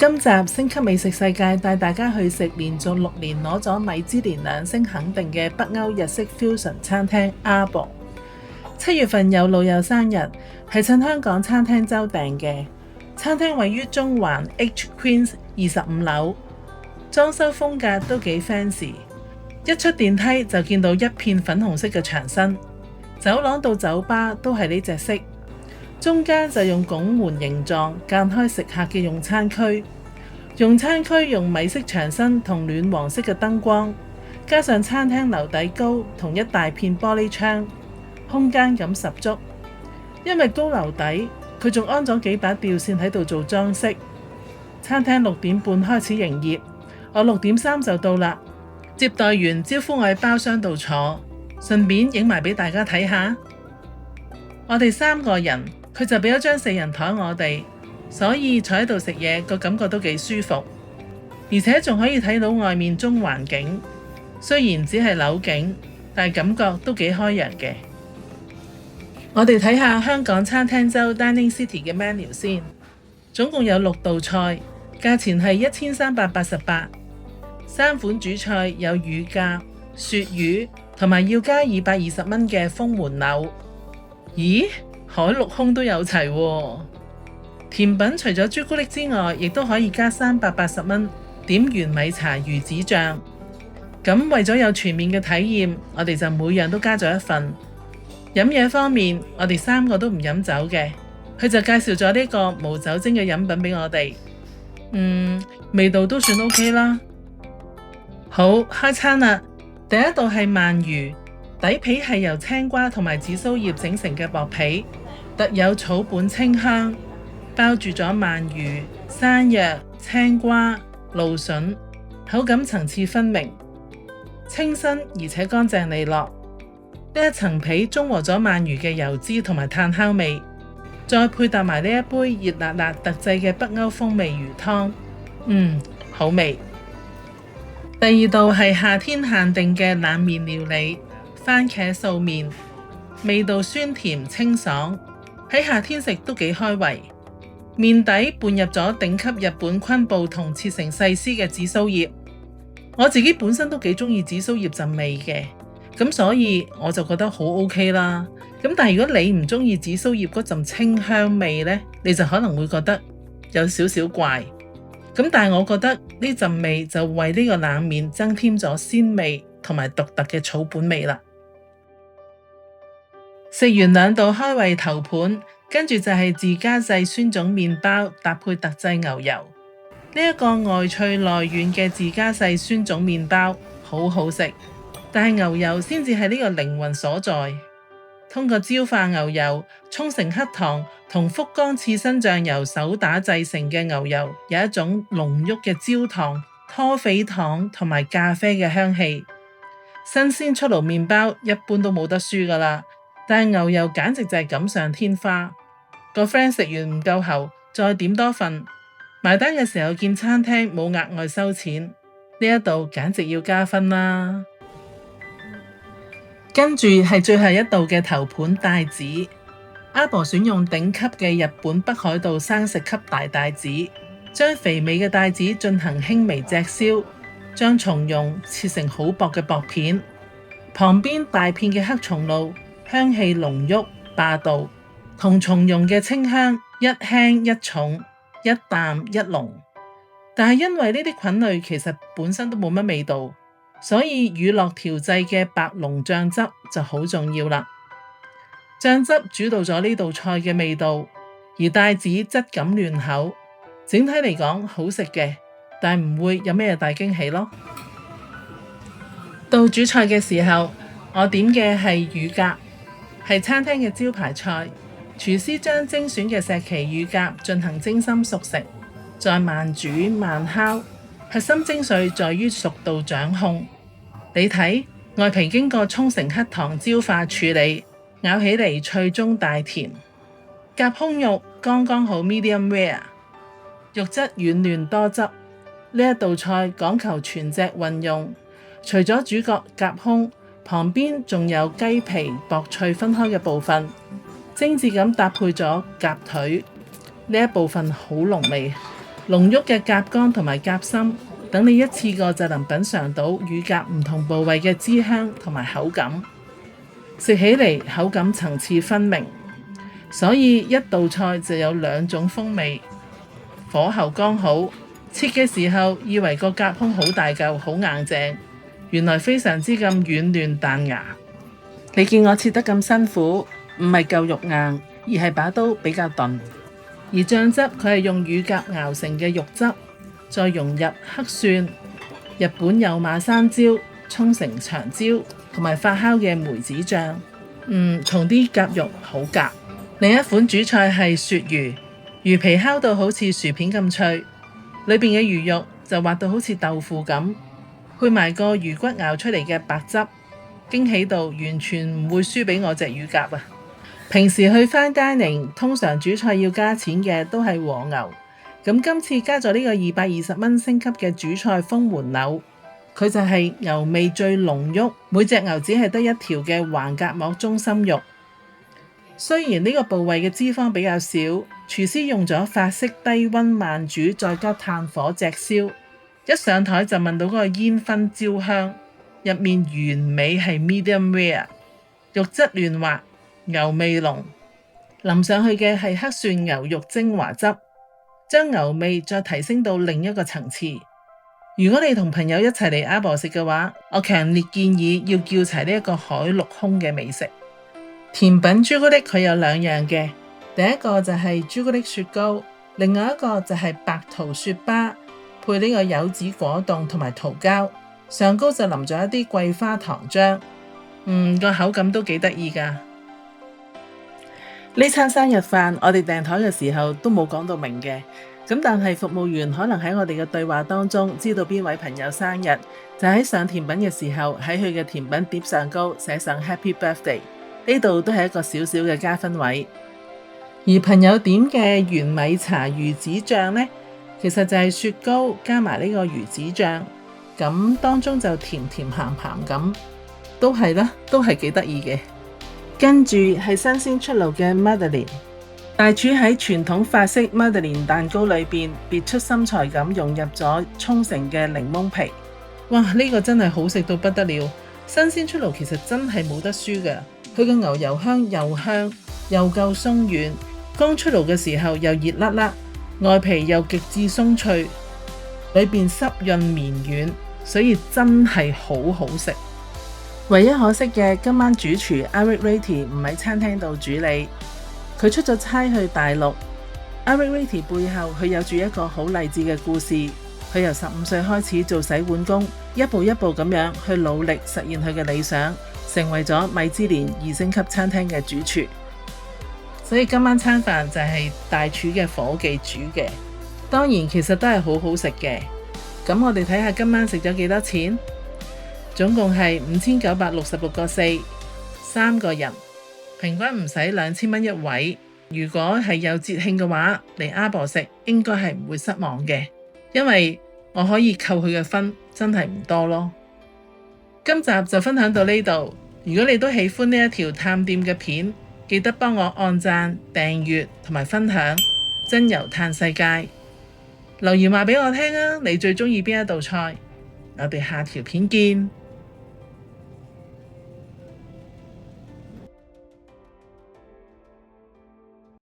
今集星級美食世界帶大家去食連續6年攞咗米芝蓮2星肯定嘅北歐日式 fusion 餐廳 Arbor。7月份有老友生日，係趁香港餐廳周訂嘅。餐廳位於中環 H Queens 25樓，裝修風格都幾 fancy。一出電梯就見到一片粉紅色嘅牆身，走廊到酒吧都係呢隻色。中間就用拱門形狀間開食客嘅用餐區，用餐區用米色牆身同暖黃色嘅燈光，加上餐廳樓底高同一大片玻璃窗，空間感十足。因為高樓底，佢仲安咗幾把吊扇喺度做裝飾。餐廳6點半開始營業，我6點3就到啦。接待員招呼我喺包廂度坐，順便影埋俾大家睇下。我哋3個人，佢就俾咗張4人台我哋，所以坐喺度食嘢個感覺都幾舒服，而且仲可以睇到外面中環景。雖然只係樓景，但係感覺都幾開揚嘅。我哋睇下香港餐廳周 Dining City 嘅 menu 先，總共有6道菜，價錢係1388。3款主菜有乳鴿、鱈魚同埋要加220蚊嘅風門柳。咦？海陸空都有齊喎。甜品除咗朱古力之外，亦都可以加380蚊點原米茶魚子醬。咁為咗有全面嘅體驗，我哋就每樣都加咗一份。飲嘢方面，我哋3個都唔飲酒嘅，佢就介紹咗呢個無酒精嘅飲品俾我哋。味道都算 OK 啦。好，開餐啦！第一道係鰻魚，底皮係由青瓜同埋紫蘇葉整成嘅薄皮，特有草本清香，包住咗鰻魚、山藥、青瓜、蘆筍，口感層次分明，清新而且乾淨利落。呢一層皮中和咗鰻魚嘅油脂同埋炭烤味，再配搭埋呢一杯熱辣辣特製嘅北歐風味魚湯，好味。第二道係夏天限定嘅冷麵料理，番茄素麵，味道酸甜清爽，喺夏天食都幾開胃。麵底拌入咗頂級日本昆布同切成細絲嘅紫蘇葉，我自己本身都幾中意紫蘇葉陣味嘅，咁所以我就覺得好 OK 啦。咁但係如果你唔中意紫蘇葉嗰陣清香味呢，你就可能會覺得有少少怪。咁但係我覺得呢陣味就為呢個冷麵增添咗鮮味同埋獨特嘅草本味啦。食完2道開胃頭盤，跟住就係自家製酸種麵包搭配特製牛油。呢一個外脆內軟嘅自家製酸種麵包好好食，但係牛油先至係呢個靈魂所在。通過焦化牛油、沖繩黑糖同福岡刺身醬油手打製成嘅牛油，有一種濃郁嘅焦糖、拖肥糖同埋咖啡嘅香氣。新鮮出爐麵包一般都冇得輸噶啦，但係牛油簡直就係錦上添花。個 friend 食完唔夠喉，再點多份。埋單嘅時候見餐廳冇額外收錢，呢一度簡直要加分啦。跟住係最後一道嘅頭盤帶子。Arbor選用頂級嘅日本北海道生食級大帶子，將肥美嘅帶子進行輕微炙燒，將松茸切成好薄嘅薄片，旁邊大片嘅黑松露，香氣濃郁霸道，同松茸嘅清香一輕一重，一淡一濃。但係因為呢啲菌類其實本身都冇乜味道，所以乳酪調製嘅白龍醬汁就好重要啦。醬汁主導咗呢道菜嘅味道，而帶子質感嫩口，整體嚟講好食嘅，但唔會有咩大驚喜咯。到主菜嘅時候，我點嘅係乳鴿，係餐廳嘅招牌菜。廚師將精選嘅石岐乳鴿進行精心熟食，再慢煮慢烤，核心精髓在於熟度掌控。你睇，外皮經過沖繩黑糖焦化處理，咬起嚟脆中帶甜。鴿胸肉剛剛好 medium rare， 肉質軟嫩多汁。呢一道菜講求全隻運用，除咗主角鴿胸，旁邊仲有雞皮薄脆分開嘅部分，精緻咁搭配咗鴿腿，呢一部分好濃味。濃郁嘅夾乾同埋夾心，等你一次過就能品嚐到乳鴿唔同部位嘅脂香同埋口感，食起嚟口感層次分明，所以一道菜就有兩種風味，火候剛好。切嘅時候以為個夾胸好大嚿好硬淨，原來非常之咁軟嫩彈牙。你見我切得咁辛苦，唔係嚿肉硬，而係把刀比較鈍。而醬汁佢係用乳鴿熬成嘅肉汁，再融入黑蒜、日本有馬山椒、沖成長椒同埋發酵嘅梅子醬，同啲鴿肉好夾。另一款主菜係鱈魚，魚皮烤到好似薯片咁脆，裏邊嘅魚肉就滑到好似豆腐咁，配埋個魚骨熬出嚟嘅白汁，驚喜到完全唔會輸俾我隻乳鴿啊！平時去fine dining，通常主菜要加錢嘅都係和牛，咁今次加咗呢個220蚊升級嘅主菜風門柳，佢就係牛味最濃郁，每隻牛只係得一條嘅橫膈膜中心肉。雖然呢個部位嘅脂肪比較少，廚師用咗法式低溫慢煮，再加炭火炙燒，一上台就聞到嗰個煙燻焦香，入面完美係 medium rare， 肉質嫩滑，牛味濃，淋上去嘅係黑蒜牛肉精華汁，將牛味再提升到另一個層次。如果你同朋友一齊嚟阿婆食嘅話，我強烈建議要叫齊呢一個海陸空嘅美食。甜品朱古力佢有兩樣嘅，第一個就係朱古力雪糕，另外一個就係白桃雪芭，配呢個柚子果凍同埋桃膠，上高就淋咗一啲桂花糖漿，個口感都幾得意噶。呢餐生日飯我哋訂台嘅時候都冇講到明嘅，咁但係服務員可能喺我哋嘅對話當中知道邊位朋友生日，就喺上甜品嘅時候喺佢嘅甜品碟上高寫上 Happy Birthday， 呢度都係一個小小嘅加分位。而朋友點嘅原米茶魚子醬呢，其實就係雪糕加埋呢個魚子醬，咁當中就甜甜鹹鹹咁，都係啦，都係幾得意嘅。跟住係新鮮出爐嘅 Madeleine， 大廚喺傳統法式 Madeleine 蛋糕裏邊別出心裁咁融入咗沖繩嘅檸檬皮，哇！呢個真係好食到不得了。新鮮出爐其實真係冇得輸㗎，佢嘅牛油香又香又夠鬆軟，剛出爐嘅時候又熱辣辣，外皮又極致鬆脆，裏邊濕潤綿軟，所以真係好好食。唯一可惜嘅，今晚主廚 Eric Ritti 唔喺餐廳度主理，佢出咗差去大陸。Eric Ritti 背後佢有住一個好勵志嘅故事，佢由15歲開始做洗碗工，一步一步咁樣去努力實現佢嘅理想，成為咗米芝蓮2星級餐廳嘅主廚。所以今晚餐飯就係大廚嘅伙計煮嘅，當然其實都係好好食嘅。咁我哋睇下今晚食咗幾多錢？總共係5966個4， 3個人，平均唔使2000蚊一位。如果係有節慶嘅話，嚟阿婆食應該係唔會失望嘅，因為我可以扣佢嘅分，真係唔多咯。今集就分享到呢度，如果你都喜歡呢一條探店嘅片，記得幫我按讚、訂閱同埋分享，真油嘆世界。留言話俾我聽啊，你最鍾意邊一道菜？我哋下條片見。